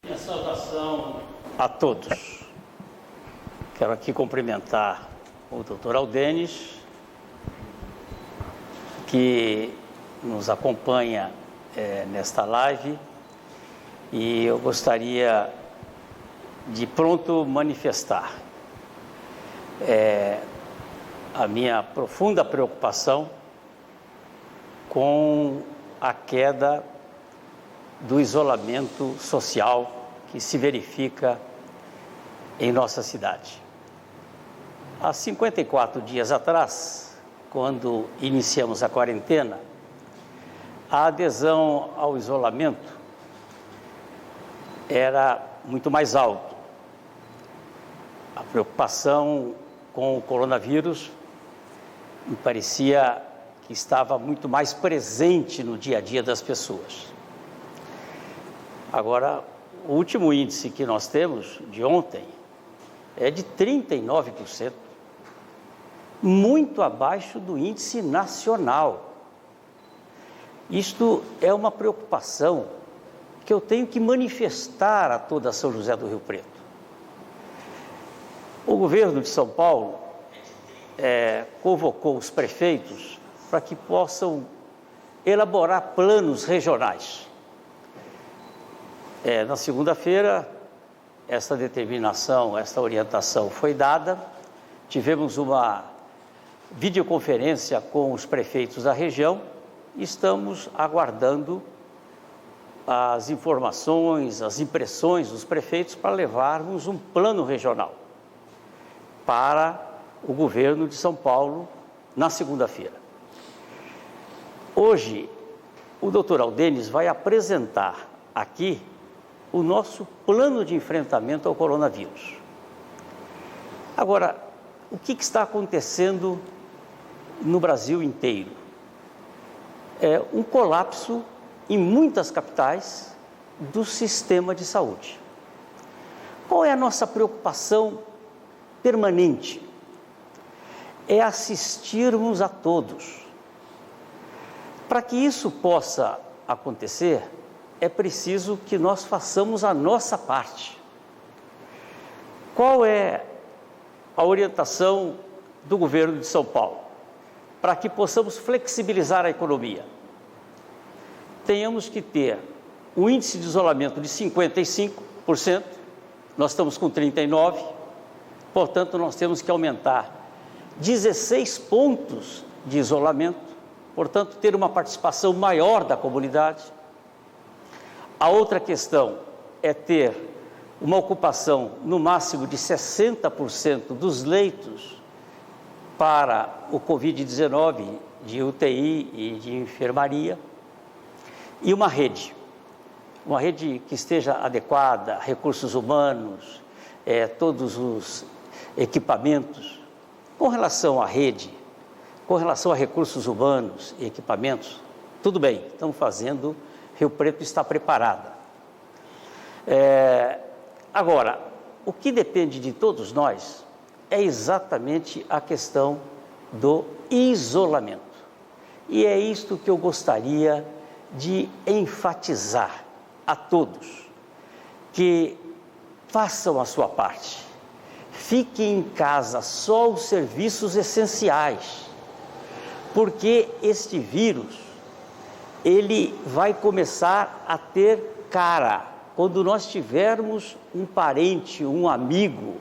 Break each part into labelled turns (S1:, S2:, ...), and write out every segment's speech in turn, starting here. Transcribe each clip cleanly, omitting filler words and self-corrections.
S1: Minha saudação a todos. Quero aqui cumprimentar o Dr. Aldenis, que nos acompanha nesta live, e eu gostaria de pronto manifestar a minha profunda preocupação com a queda do isolamento social que se verifica em nossa cidade. Há 54 dias atrás, quando iniciamos a quarentena, a adesão ao isolamento era muito mais alta. A preocupação com o coronavírus me parecia que estava muito mais presente no dia a dia das pessoas. Agora, o último índice que nós temos, de ontem, é de 39%, muito abaixo do índice nacional. Isto é uma preocupação que eu tenho que manifestar a toda São José do Rio Preto. O governo de São Paulo convocou os prefeitos para que possam elaborar planos regionais. Na segunda-feira, essa determinação, essa orientação foi dada. Tivemos uma videoconferência com os prefeitos da região e estamos aguardando as informações, as impressões dos prefeitos para levarmos um plano regional para o governo de São Paulo na segunda-feira. Hoje, o Dr. Aldenis vai apresentar aqui o nosso plano de enfrentamento ao coronavírus. Agora, o que está acontecendo no Brasil inteiro? É um colapso em muitas capitais do sistema de saúde. Qual é a nossa preocupação permanente? É assistirmos a todos. Para que isso possa acontecer, é preciso que nós façamos a nossa parte. Qual é a orientação do governo de São Paulo? Para que possamos flexibilizar a economia, tenhamos que ter um índice de isolamento de 55%, nós estamos com 39%, portanto, nós temos que aumentar 16 pontos de isolamento, portanto, ter uma participação maior da comunidade. A outra questão é ter uma ocupação no máximo de 60% dos leitos para o Covid-19 de UTI e de enfermaria, e uma rede que esteja adequada, recursos humanos, todos os equipamentos. Com relação à rede, com relação a recursos humanos e equipamentos, tudo bem, estamos fazendo, Rio Preto está preparada. Agora, o que depende de todos nós é exatamente a questão do isolamento. E é isto que eu gostaria de enfatizar a todos, que façam a sua parte. Fiquem em casa, só os serviços essenciais, porque este vírus, ele vai começar a ter cara. Quando nós tivermos um parente, um amigo,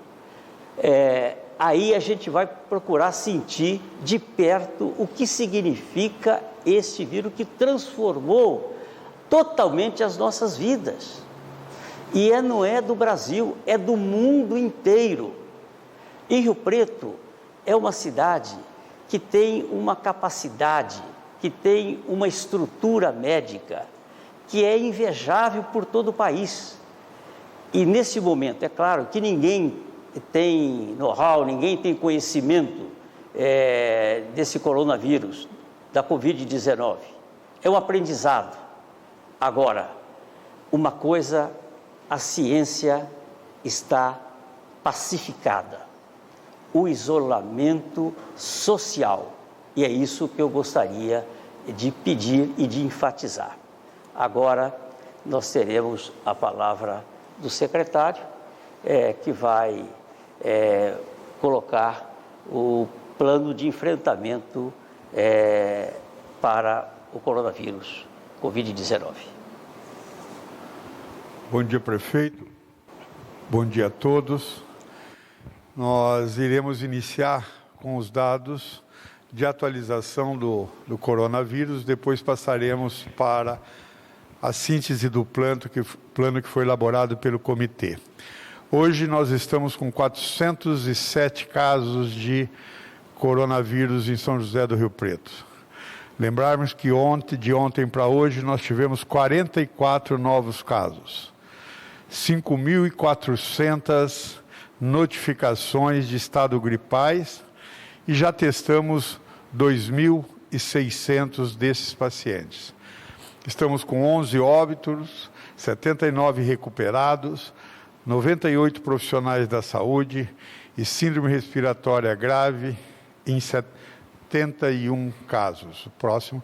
S1: aí a gente vai procurar sentir de perto o que significa este vírus que transformou totalmente as nossas vidas. E não é do Brasil, é do mundo inteiro. E Rio Preto é uma cidade que tem uma capacidade, que tem uma estrutura médica que é invejável por todo o país. E nesse momento, é claro que ninguém tem know-how, ninguém tem conhecimento desse coronavírus, da Covid-19. É um aprendizado. Agora, uma coisa, a ciência está pacificada. O isolamento social. E é isso que eu gostaria de pedir e de enfatizar. Agora, nós teremos a palavra do secretário, que vai colocar o plano de enfrentamento para o coronavírus Covid-19.
S2: Bom dia, prefeito. Bom dia a todos. Nós iremos iniciar com os dados de atualização do coronavírus, depois passaremos para a síntese do plano que foi elaborado pelo comitê. Hoje nós estamos com 407 casos de coronavírus em São José do Rio Preto. Lembrarmos que de ontem para hoje, nós tivemos 44 novos casos, 5.400 notificações de estado gripais e já testamos 2.600 desses pacientes. Estamos com 11 óbitos, 79 recuperados, 98 profissionais da saúde e síndrome respiratória grave em 71 casos. Próximo.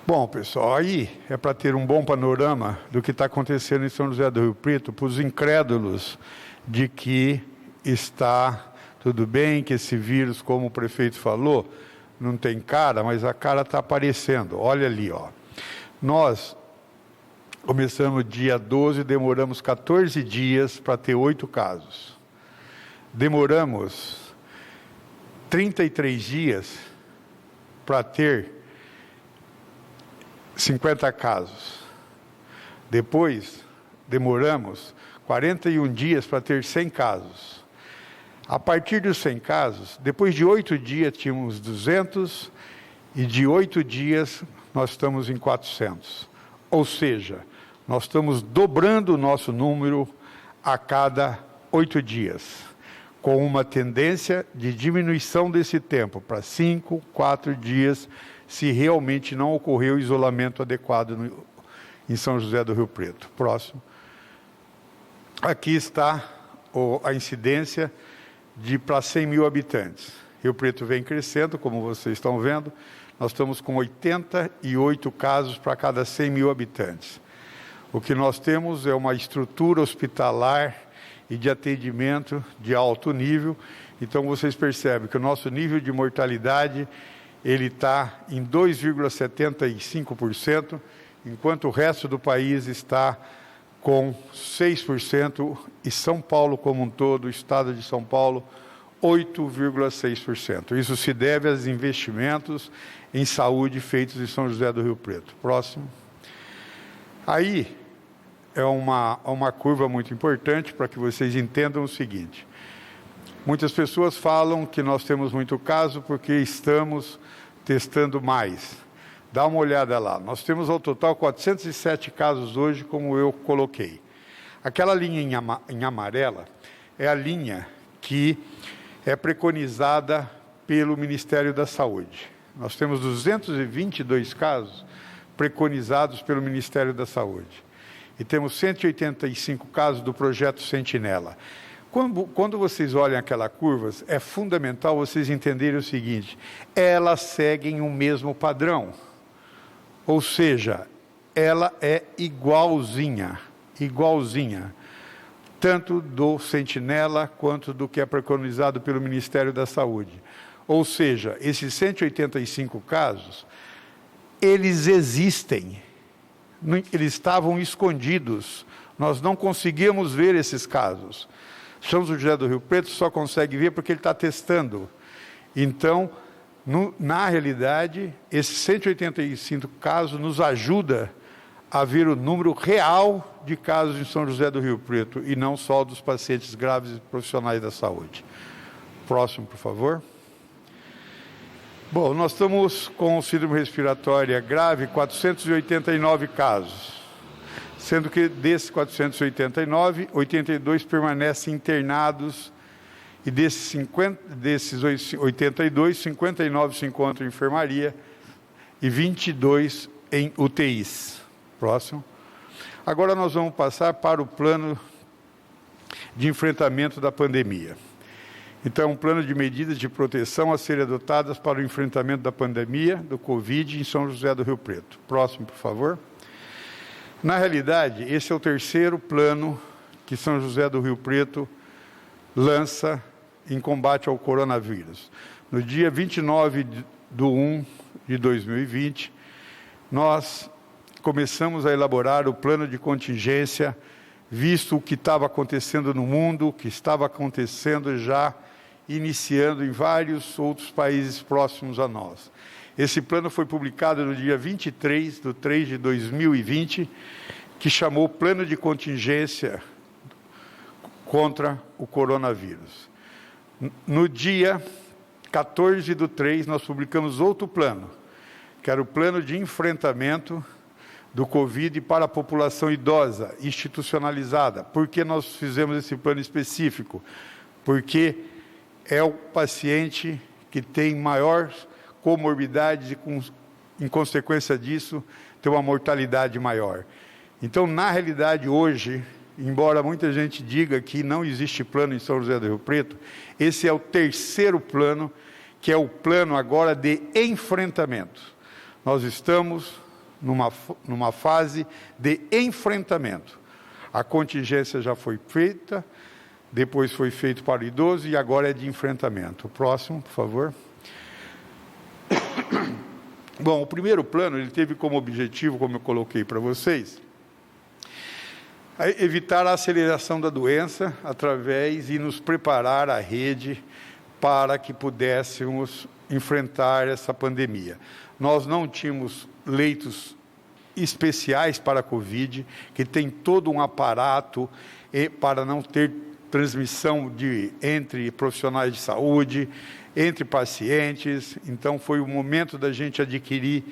S2: Bom, pessoal, aí é para ter um bom panorama do que está acontecendo em São José do Rio Preto, para os incrédulos de que está tudo bem, que esse vírus, como o prefeito falou, não tem cara, mas a cara está aparecendo. Olha ali, ó. Nós começamos dia 12, demoramos 14 dias para ter 8 casos. Demoramos 33 dias para ter 50 casos. Depois, demoramos 41 dias para ter 100 casos. A partir dos 100 casos, depois de 8 dias tínhamos 200 e de 8 dias nós estamos em 400. Ou seja, nós estamos dobrando o nosso número a cada 8 dias, com uma tendência de diminuição desse tempo para 5, 4 dias, se realmente não ocorreu isolamento adequado em São José do Rio Preto. Próximo. Aqui está a incidência para 100 mil habitantes. Rio Preto vem crescendo, como vocês estão vendo. Nós estamos com 88 casos para cada 100 mil habitantes. O que nós temos é uma estrutura hospitalar e de atendimento de alto nível. Então, vocês percebem que o nosso nível de mortalidade ele está em 2,75%, enquanto o resto do país está com 6%, e São Paulo como um todo, o estado de São Paulo, 8,6%. Isso se deve aos investimentos em saúde feitos em São José do Rio Preto. Próximo. Aí é uma curva muito importante para que vocês entendam o seguinte. Muitas pessoas falam que nós temos muito caso porque estamos testando mais. Dá uma olhada lá. Nós temos ao total 407 casos hoje, como eu coloquei. Aquela linha em amarela é a linha que é preconizada pelo Ministério da Saúde. Nós temos 222 casos preconizados pelo Ministério da Saúde. E temos 185 casos do projeto Sentinela. Quando vocês olham aquela curva, é fundamental vocês entenderem o seguinte: elas seguem o mesmo padrão. Ou seja, ela é igualzinha, tanto do Sentinela quanto do que é preconizado pelo Ministério da Saúde. Ou seja, esses 185 casos, eles existem, eles estavam escondidos, nós não conseguíamos ver esses casos. São José do Rio Preto só consegue ver porque ele está testando. Então, na realidade, esses 185 casos nos ajuda a ver o número real de casos em São José do Rio Preto e não só dos pacientes graves e profissionais da saúde. Próximo, por favor. Bom, nós estamos com síndrome respiratória grave, 489 casos, sendo que desses 489, 82 permanecem internados e desses 82, 59 se encontram em enfermaria e 22 em UTIs. Próximo. Agora nós vamos passar para o plano de enfrentamento da pandemia. Então, um plano de medidas de proteção a serem adotadas para o enfrentamento da pandemia do Covid em São José do Rio Preto. Próximo, por favor. Na realidade, esse é o terceiro plano que São José do Rio Preto lança em combate ao coronavírus. No dia 29/1/2020, nós começamos a elaborar o plano de contingência, visto o que estava acontecendo no mundo, o que estava acontecendo já, iniciando em vários outros países próximos a nós. Esse plano foi publicado no dia 23/3/2020, que chamou Plano de Contingência contra o Coronavírus. No dia 14/3, nós publicamos outro plano, que era o Plano de Enfrentamento do Covid para a população idosa, institucionalizada. Por que nós fizemos esse plano específico? Porque é o paciente que tem maior comorbidade e, em consequência disso, tem uma mortalidade maior. Então, na realidade, hoje, embora muita gente diga que não existe plano em São José do Rio Preto, esse é o terceiro plano, que é o plano agora de enfrentamento. Nós estamos numa fase de enfrentamento. A contingência já foi feita, depois foi feito para o idoso e agora é de enfrentamento. O próximo, por favor. Bom, o primeiro plano, ele teve como objetivo, como eu coloquei para vocês, evitar a aceleração da doença através e nos preparar a rede para que pudéssemos enfrentar essa pandemia. Nós não tínhamos leitos especiais para a Covid, que tem todo um aparato para não ter transmissão entre profissionais de saúde, entre pacientes. Então, foi o momento da gente adquirir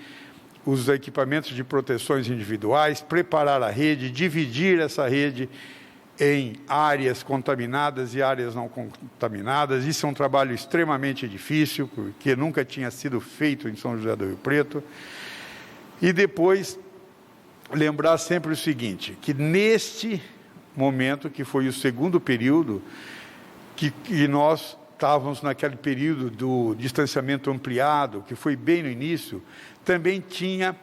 S2: os equipamentos de proteções individuais, preparar a rede, dividir essa rede em áreas contaminadas e áreas não contaminadas. Isso é um trabalho extremamente difícil, porque nunca tinha sido feito em São José do Rio Preto. E depois, lembrar sempre o seguinte, que neste momento, que foi o segundo período, que nós estávamos naquele período do distanciamento ampliado, que foi bem no início, também tinha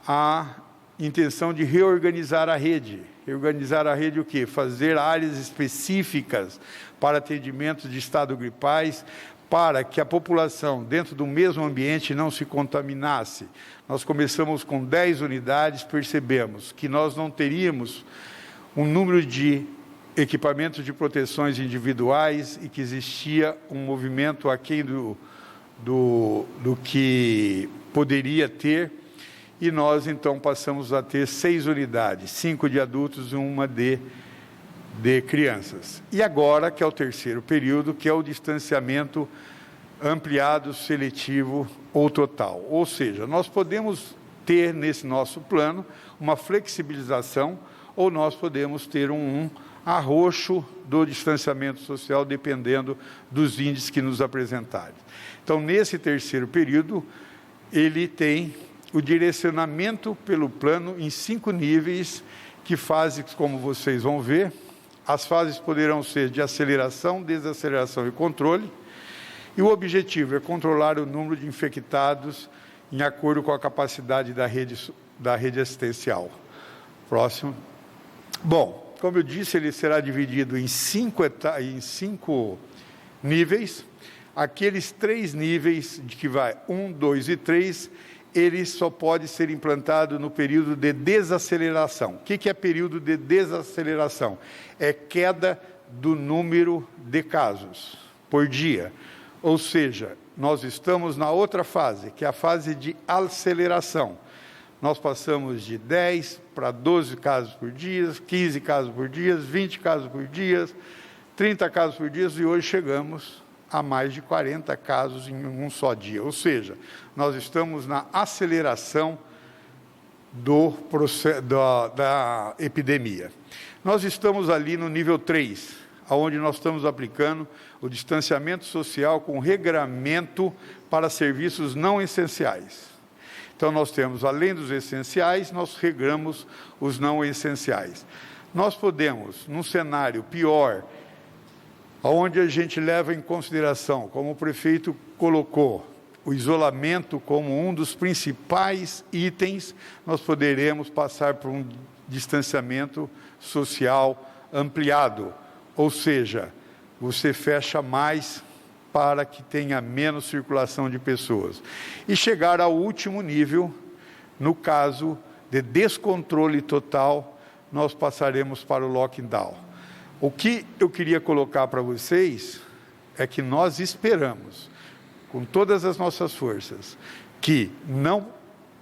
S2: a intenção de reorganizar a rede. Reorganizar a rede o quê? Fazer áreas específicas para atendimentos de estado gripais, para que a população, dentro do mesmo ambiente, não se contaminasse. Nós começamos com 10 unidades, percebemos que nós não teríamos um número de equipamentos de proteções individuais e que existia um movimento aquém do que poderia ter, e nós então passamos a ter 6 unidades, 5 de adultos e 1 de crianças. E agora, que é o terceiro período, que é o distanciamento ampliado, seletivo ou total. Ou seja, nós podemos ter nesse nosso plano uma flexibilização, ou nós podemos ter um arroxo do distanciamento social, dependendo dos índices que nos apresentarem. Então, nesse terceiro período, ele tem o direcionamento pelo plano em 5 níveis, que fases, como vocês vão ver, as fases poderão ser de aceleração, desaceleração e controle, e o objetivo é controlar o número de infectados em acordo com a capacidade da rede assistencial. Próximo. Bom, como eu disse, ele será dividido em 5 níveis. Aqueles 3 níveis, de que vai 1, 2 e 3, ele só pode ser implantado no período de desaceleração. O que é período de desaceleração? É queda do número de casos por dia. Ou seja, nós estamos na outra fase, que é a fase de aceleração. Nós passamos de 10 para 12 casos por dia, 15 casos por dia, 20 casos por dia, 30 casos por dia, e hoje chegamos a mais de 40 casos em um só dia. Ou seja, nós estamos na aceleração da epidemia. Nós estamos ali no nível 3, onde nós estamos aplicando o distanciamento social com regramento para serviços não essenciais. Então, nós temos, além dos essenciais, nós regramos os não essenciais. Nós podemos, num cenário pior, onde a gente leva em consideração, como o prefeito colocou, o isolamento como um dos principais itens, nós poderemos passar por distanciamento social ampliado, ou seja, você fecha mais para que tenha menos circulação de pessoas. E chegar ao último nível, no caso de descontrole total, nós passaremos para o lockdown. O que eu queria colocar para vocês é que nós esperamos, com todas as nossas forças, que não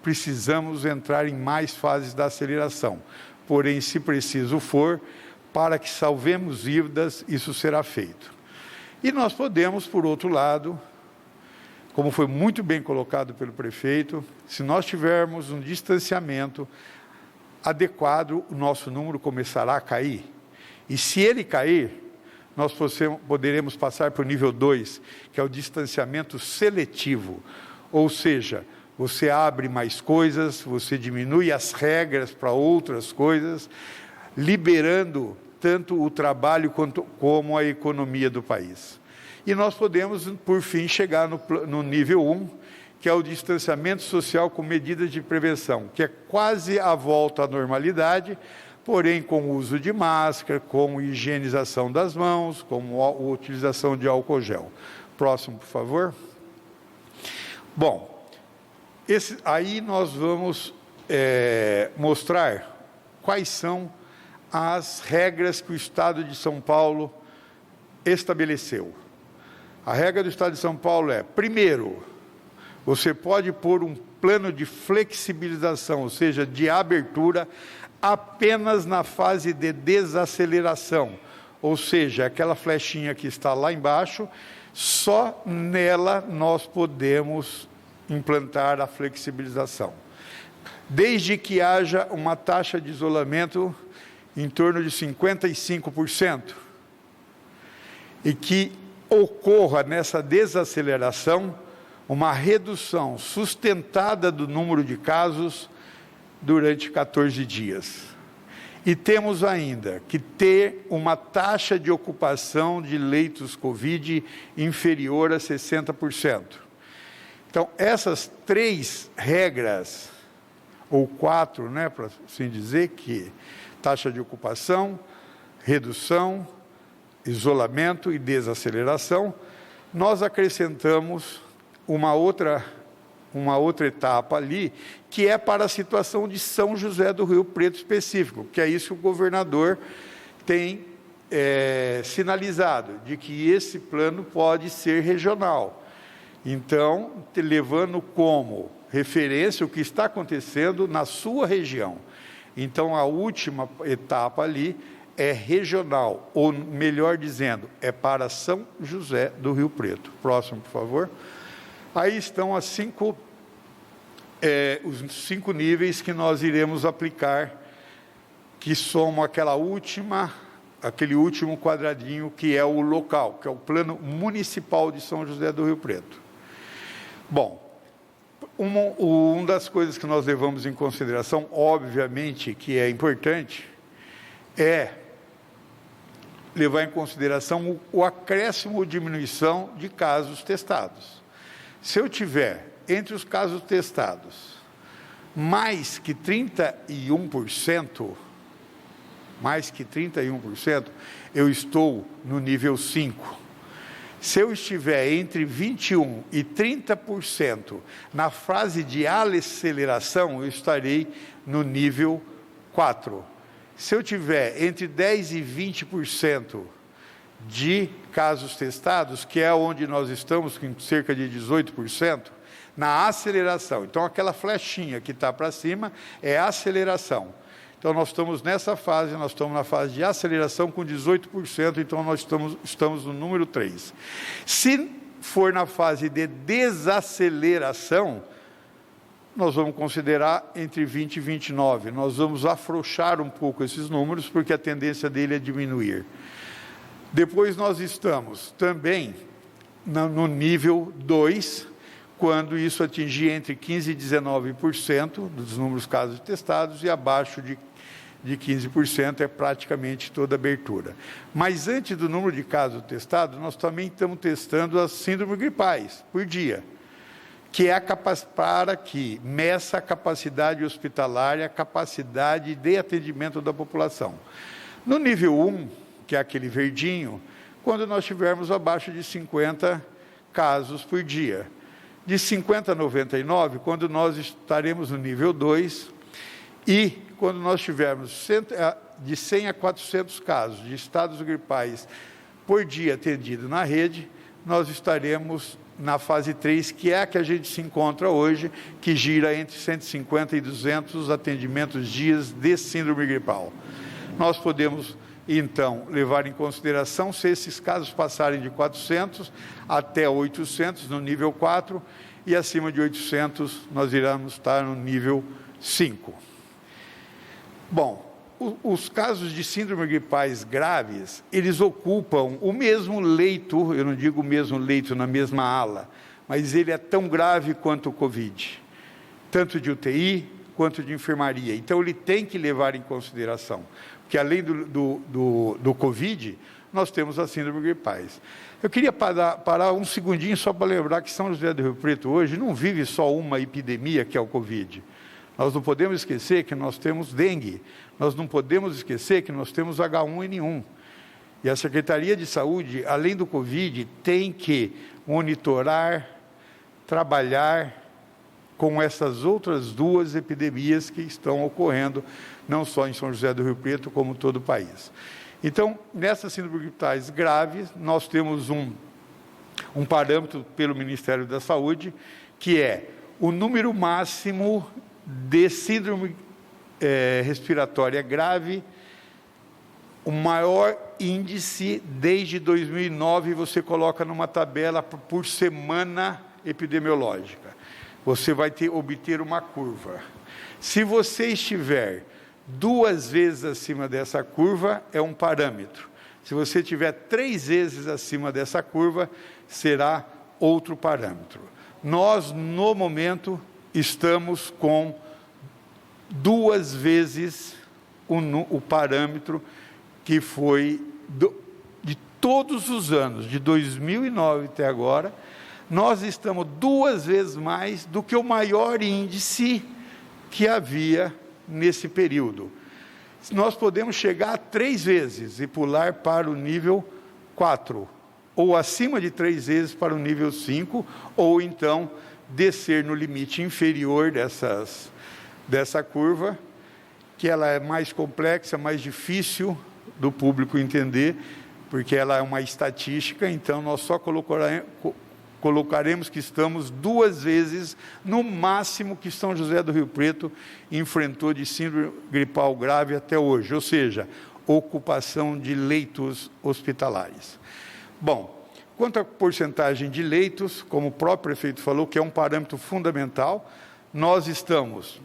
S2: precisamos entrar em mais fases da aceleração. Porém, se preciso for, para que salvemos vidas, isso será feito. E nós podemos, por outro lado, como foi muito bem colocado pelo prefeito, se nós tivermos um distanciamento adequado, o nosso número começará a cair. E se ele cair, nós poderemos passar para o nível 2, que é o distanciamento seletivo. Ou seja, você abre mais coisas, você diminui as regras para outras coisas, liberando tanto o trabalho como a economia do país. E nós podemos, por fim, chegar no nível 1, que é o distanciamento social com medidas de prevenção, que é quase a volta à normalidade, porém com o uso de máscara, com higienização das mãos, com a utilização de álcool gel. Próximo, por favor. Bom, aí nós vamos mostrar quais são as regras que o Estado de São Paulo estabeleceu. A regra do Estado de São Paulo é, primeiro, você pode pôr um plano de flexibilização, ou seja, de abertura, apenas na fase de desaceleração, ou seja, aquela flechinha que está lá embaixo, só nela nós podemos implantar a flexibilização. Desde que haja uma taxa de isolamento em torno de 55%, e que ocorra nessa desaceleração uma redução sustentada do número de casos durante 14 dias. E temos ainda que ter uma taxa de ocupação de leitos Covid inferior a 60%. Então, essas 3 regras, ou 4, para assim dizer, que taxa de ocupação, redução, isolamento e desaceleração, nós acrescentamos uma outra etapa ali, que é para a situação de São José do Rio Preto específico, que é isso que o governador tem sinalizado, de que esse plano pode ser regional. Então, levando como referência o que está acontecendo na sua região. Então, a última etapa ali é regional, ou melhor dizendo, é para São José do Rio Preto. Próximo, por favor. Aí estão os 5 níveis que nós iremos aplicar, que somam aquele último quadradinho, que é o local, que é o Plano Municipal de São José do Rio Preto. Bom, uma das coisas que nós levamos em consideração, obviamente, que é importante, é levar em consideração o acréscimo ou diminuição de casos testados. Se eu tiver, entre os casos testados, mais que 31%, eu estou no nível 5. Se eu estiver entre 21% e 30% na fase de aceleração, eu estarei no nível 4. Se eu tiver entre 10% e 20% de casos testados, que é onde nós estamos, com cerca de 18%, na aceleração. Então, aquela flechinha que está para cima é a aceleração. Então, nós estamos nessa fase, nós estamos na fase de aceleração com 18%, então nós estamos no número 3. Se for na fase de desaceleração, nós vamos considerar entre 20 e 29. Nós vamos afrouxar um pouco esses números, porque a tendência dele é diminuir. Depois nós estamos também no nível 2, quando isso atingir entre 15% e 19% dos números de casos testados, e abaixo de 15% é praticamente toda abertura. Mas antes do número de casos testados, nós também estamos testando as síndromes gripais por dia. que é para que meça a capacidade hospitalária, a capacidade de atendimento da população. No nível 1, que é aquele verdinho, quando nós tivermos abaixo de 50 casos por dia. De 50 a 99, quando nós estaremos no nível 2, e quando nós tivermos de 100 a 400 casos de estados gripais por dia atendido na rede, nós estaremos na fase 3, que é a que a gente se encontra hoje, que gira entre 150 e 200 atendimentos dias de síndrome gripal. Nós podemos, então, levar em consideração se esses casos passarem de 400 até 800 no nível 4 e acima de 800 nós iremos estar no nível 5. Bom, os casos de síndrome gripais graves, eles ocupam o mesmo leito, eu não digo o mesmo leito na mesma ala, mas ele é tão grave quanto o Covid, tanto de UTI quanto de enfermaria. Então, ele tem que levar em consideração, porque além do Covid, nós temos a síndrome gripais. Eu queria parar um segundinho só para lembrar que São José do Rio Preto hoje não vive só uma epidemia, que é o Covid. Nós não podemos esquecer que nós temos dengue, nós não podemos esquecer que nós temos H1N1. E a Secretaria de Saúde, além do Covid, tem que monitorar, trabalhar com essas outras duas epidemias que estão ocorrendo, não só em São José do Rio Preto, como todo o país. Então, nessas síndromes gripais graves, nós temos um parâmetro pelo Ministério da Saúde, que é o número máximo de síndrome respiratória grave, o maior índice desde 2009, você coloca numa tabela por semana epidemiológica. Você vai obter uma curva. Se você estiver 2 vezes acima dessa curva, é um parâmetro. Se você estiver 3 vezes acima dessa curva, será outro parâmetro. Nós, no momento, estamos com 2 vezes o parâmetro que foi de todos os anos, de 2009 até agora, nós estamos 2 vezes mais do que o maior índice que havia nesse período. Nós podemos chegar a 3 vezes e pular para o nível 4, ou acima de 3 vezes para o nível 5, ou então descer no limite inferior dessa curva, que ela é mais complexa, mais difícil do público entender, porque ela é uma estatística, então nós só colocaremos que estamos 2 vezes no máximo que São José do Rio Preto enfrentou de síndrome gripal grave até hoje, ou seja, ocupação de leitos hospitalares. Bom, quanto à porcentagem de leitos, como o próprio prefeito falou, que é um parâmetro fundamental, nós estamos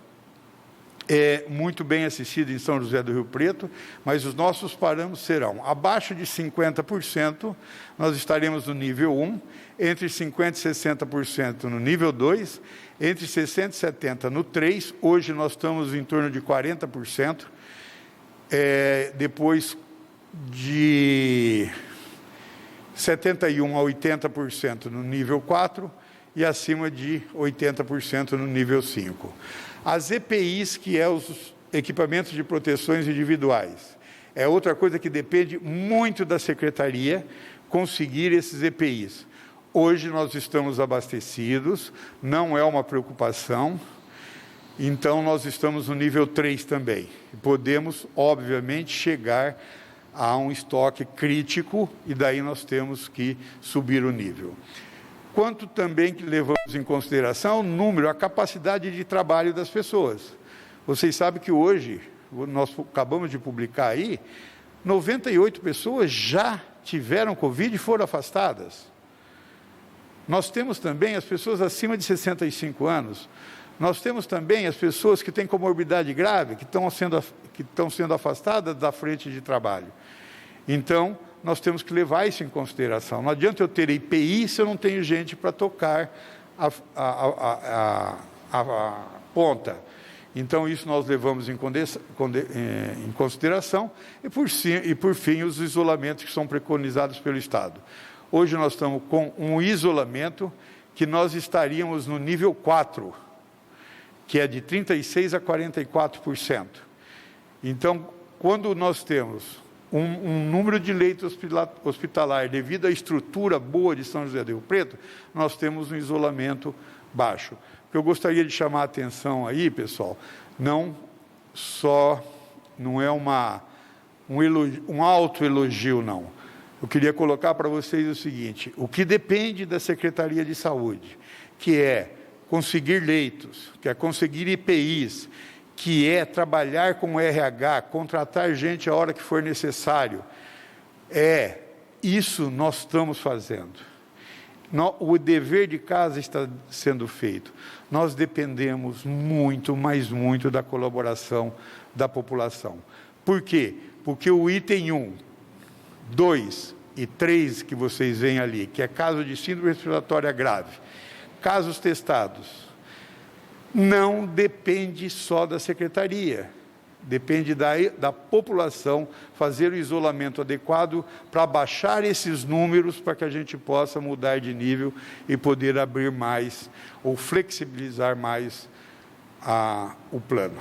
S2: muito bem assistidos em São José do Rio Preto, mas os nossos parâmetros serão abaixo de 50%, nós estaremos no nível 1, entre 50% e 60% no nível 2, entre 60% e 70% no 3, hoje nós estamos em torno de 40%, depois de 71% a 80% no nível 4 e acima de 80% no nível 5. As EPIs, que é os equipamentos de proteções individuais, é outra coisa que depende muito da Secretaria conseguir esses EPIs. Hoje nós estamos abastecidos, não é uma preocupação, então nós estamos no nível 3 também. Podemos, obviamente, chegar a um estoque crítico e daí nós temos que subir o nível. Quanto também que levamos em consideração o número, a capacidade de trabalho das pessoas. Vocês sabem que hoje, nós acabamos de publicar aí, 98 pessoas já tiveram Covid e foram afastadas. Nós temos também as pessoas acima de 65 anos, nós temos também as pessoas que têm comorbidade grave, que estão sendo afastadas da frente de trabalho. Então, nós temos que levar isso em consideração. Não adianta eu ter IPI se eu não tenho gente para tocar a ponta. Então, isso nós levamos em consideração. E, por fim, os isolamentos que são preconizados pelo Estado. Hoje nós estamos com um isolamento que nós estaríamos no nível 4, que é de 36% a 44%. Então, quando nós temos um número de leitos hospitalar devido à estrutura boa de São José do Rio Preto, nós temos um isolamento baixo. O que eu gostaria de chamar a atenção aí, pessoal, não é um autoelogio, não. Eu queria colocar para vocês o seguinte: o que depende da Secretaria de Saúde, que é conseguir leitos, que é conseguir IPIs, que é trabalhar com o RH, contratar gente a hora que for necessário, isso nós estamos fazendo. O dever de casa está sendo feito. Nós dependemos muito, mas muito da colaboração da população. Por quê? Porque o item 1, 2 e 3 que vocês veem ali, que é caso de síndrome respiratória grave, casos testados, não depende só da secretaria, depende da população fazer o isolamento adequado para baixar esses números, para que a gente possa mudar de nível e poder abrir mais ou flexibilizar mais o plano.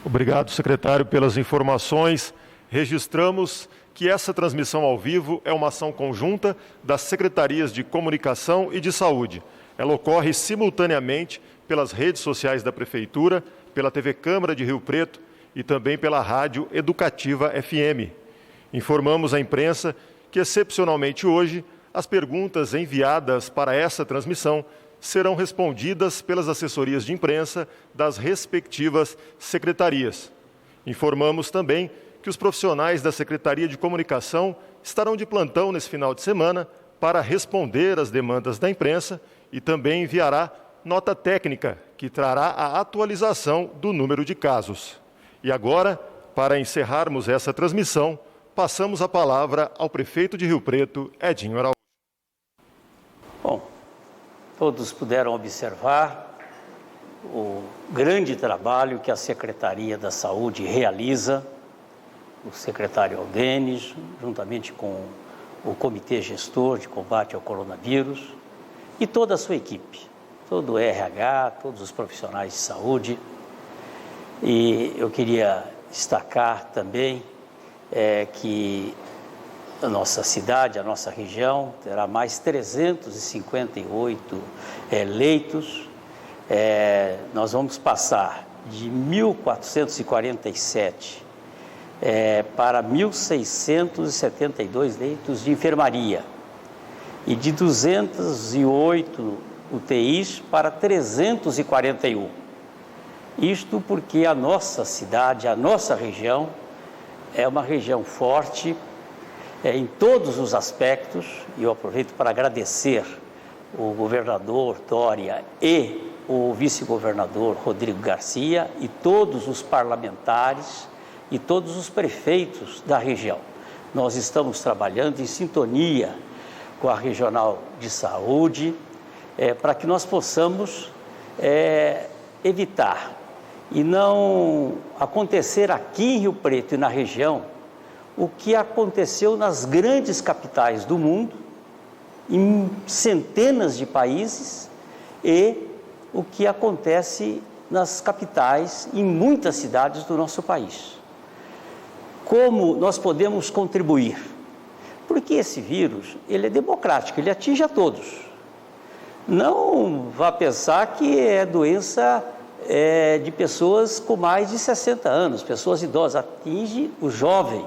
S3: Obrigado, secretário, pelas informações. Registramos que essa transmissão ao vivo é uma ação conjunta das Secretarias de Comunicação e de Saúde. Ela ocorre simultaneamente pelas redes sociais da Prefeitura, pela TV Câmara de Rio Preto e também pela Rádio Educativa FM. Informamos à imprensa que, excepcionalmente hoje, as perguntas enviadas para essa transmissão serão respondidas pelas assessorias de imprensa das respectivas secretarias. Informamos também que os profissionais da Secretaria de Comunicação estarão de plantão nesse final de semana para responder às demandas da imprensa e também enviará nota técnica que trará a atualização do número de casos. E agora, para encerrarmos essa transmissão, passamos a palavra ao prefeito de Rio Preto, Edinho Araújo.
S1: Bom, todos puderam observar o grande trabalho que a Secretaria da Saúde realiza, o secretário Aldenes, juntamente com o Comitê Gestor de Combate ao Coronavírus e toda a sua equipe, todo o RH, todos os profissionais de saúde. E eu queria destacar também que a nossa cidade, a nossa região, terá mais 358 leitos. Nós vamos passar de 1.447 para 1.672 leitos de enfermaria e de 208 UTIs para 341. Isto porque a nossa cidade, a nossa região, é uma região forte em todos os aspectos, e eu aproveito para agradecer o governador Dória e o vice-governador Rodrigo Garcia e todos os parlamentares e todos os prefeitos da região. Nós estamos trabalhando em sintonia com a Regional de Saúde para que nós possamos evitar e não acontecer aqui em Rio Preto e na região o que aconteceu nas grandes capitais do mundo, em centenas de países, e o que acontece nas capitais, em muitas cidades do nosso país. Como nós podemos contribuir? Porque esse vírus, ele é democrático, ele atinge a todos. Não vá pensar que é doença de pessoas com mais de 60 anos, pessoas idosas, atinge o jovem,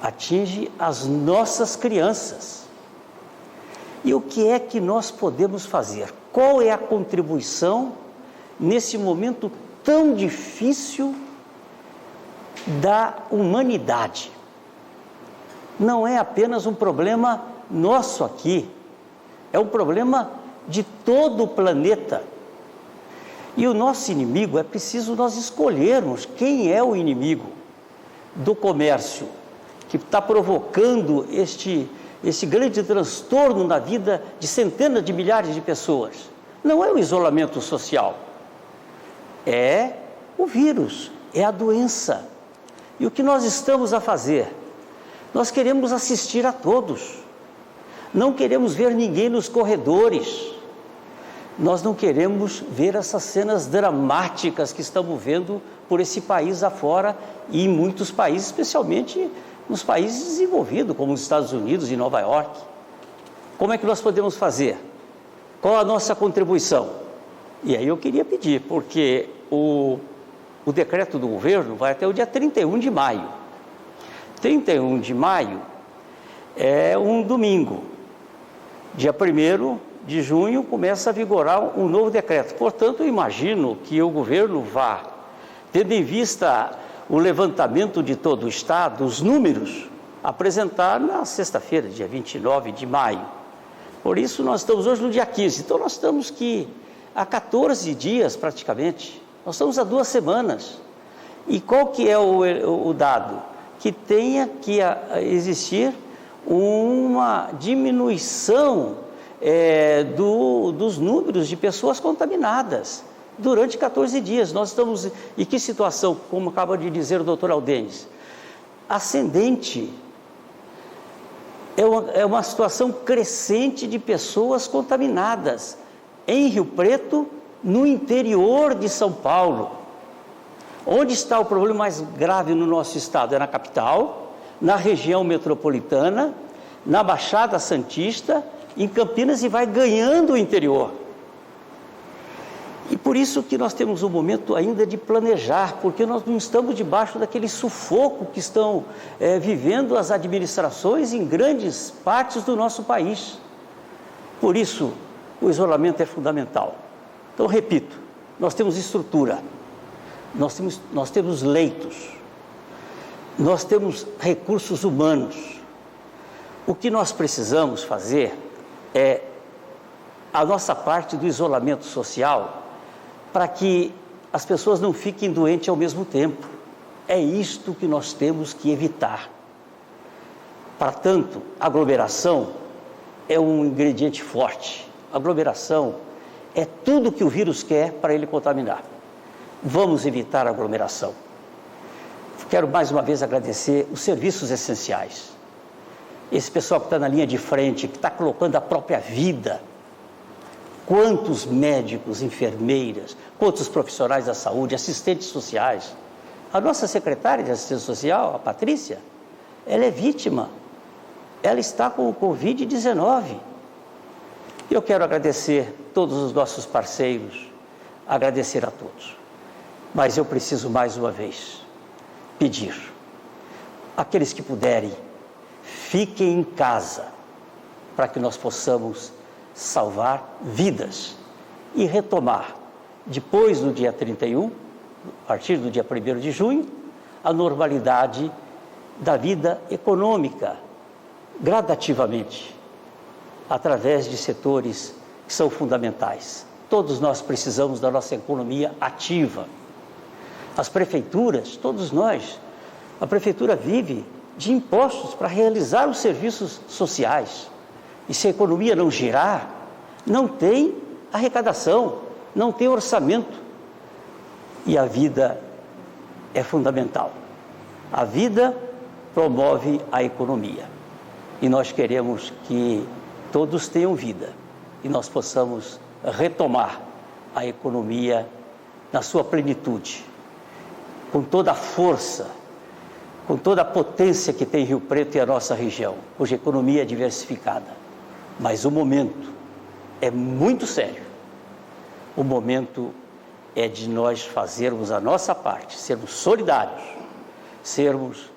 S1: atinge as nossas crianças. E o que é que nós podemos fazer? Qual é a contribuição nesse momento tão difícil da humanidade? Não é apenas um problema nosso aqui, é um problema de todo o planeta. E o nosso inimigo, é preciso nós escolhermos quem é o inimigo do comércio, que está provocando este grande transtorno na vida de centenas de milhares de pessoas. Não é o isolamento social, é o vírus, é a doença. E o que nós estamos a fazer? Nós queremos assistir a todos. Não queremos ver ninguém nos corredores. Nós não queremos ver essas cenas dramáticas que estamos vendo por esse país afora e em muitos países, especialmente nos países desenvolvidos, como os Estados Unidos e Nova York. Como é que nós podemos fazer? Qual a nossa contribuição? E aí eu queria pedir, porque o decreto do governo vai até o dia 31 de maio. 31 de maio é um domingo. Dia 1º de junho começa a vigorar um novo decreto. Portanto, eu imagino que o governo vá, tendo em vista o levantamento de todo o Estado, os números, apresentar na sexta-feira, dia 29 de maio. Por isso, nós estamos hoje no dia 15. Então, nós estamos há 14 dias, praticamente. Nós estamos há 2 semanas. E qual que é o dado? Que tenha que existir uma diminuição dos números de pessoas contaminadas durante 14 dias. Nós estamos, e que situação, como acaba de dizer o doutor Aldenes, ascendente. É uma situação crescente de pessoas contaminadas em Rio Preto, no interior de São Paulo. Onde está o problema mais grave no nosso estado? É na capital, na região metropolitana, na Baixada Santista, em Campinas, e vai ganhando o interior. E por isso que nós temos um momento ainda de planejar, porque nós não estamos debaixo daquele sufoco que estão vivendo as administrações em grandes partes do nosso país. Por isso, o isolamento é fundamental. Então, repito, nós temos estrutura, nós temos leitos, nós temos recursos humanos. O que nós precisamos fazer é a nossa parte do isolamento social, para que as pessoas não fiquem doentes ao mesmo tempo. É isto que nós temos que evitar. Portanto, aglomeração é um ingrediente forte. Aglomeração é tudo que o vírus quer para ele contaminar. Vamos evitar a aglomeração. Quero mais uma vez agradecer os serviços essenciais. Esse pessoal que está na linha de frente, que está colocando a própria vida. Quantos médicos, enfermeiras, quantos profissionais da saúde, assistentes sociais. A nossa secretária de assistência social, a Patrícia, ela é vítima. Ela está com o Covid-19. Eu quero agradecer todos os nossos parceiros, agradecer a todos. Mas eu preciso mais uma vez pedir, aqueles que puderem, fiquem em casa, para que nós possamos salvar vidas e retomar, depois do dia 31, a partir do dia 1º de junho, a normalidade da vida econômica, gradativamente, através de setores que são fundamentais. Todos nós precisamos da nossa economia ativa. As prefeituras, todos nós, a prefeitura vive de impostos para realizar os serviços sociais. E se a economia não girar, não tem arrecadação, não tem orçamento. E a vida é fundamental. A vida promove a economia. E nós queremos que todos tenham vida e nós possamos retomar a economia na sua plenitude, com toda a força, com toda a potência que tem Rio Preto e a nossa região, cuja economia é diversificada. Mas o momento é muito sério. O momento é de nós fazermos a nossa parte, sermos solidários, sermos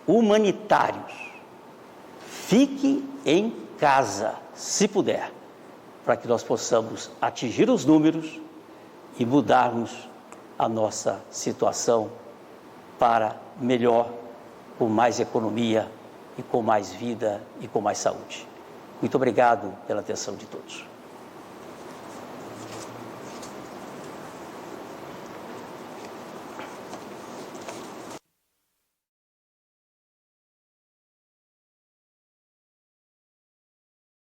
S1: humanitários. Fique em casa, se puder, para que nós possamos atingir os números e mudarmos a nossa situação para melhor, com mais economia e com mais vida e com mais saúde. Muito obrigado pela atenção de todos.